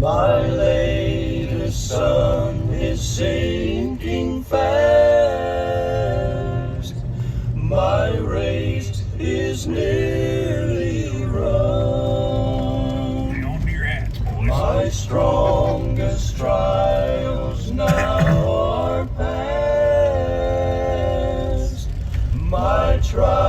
My latest sun is sinking fast. My race is nearly run. On your hats, boys. My strongest trials now are past. My trials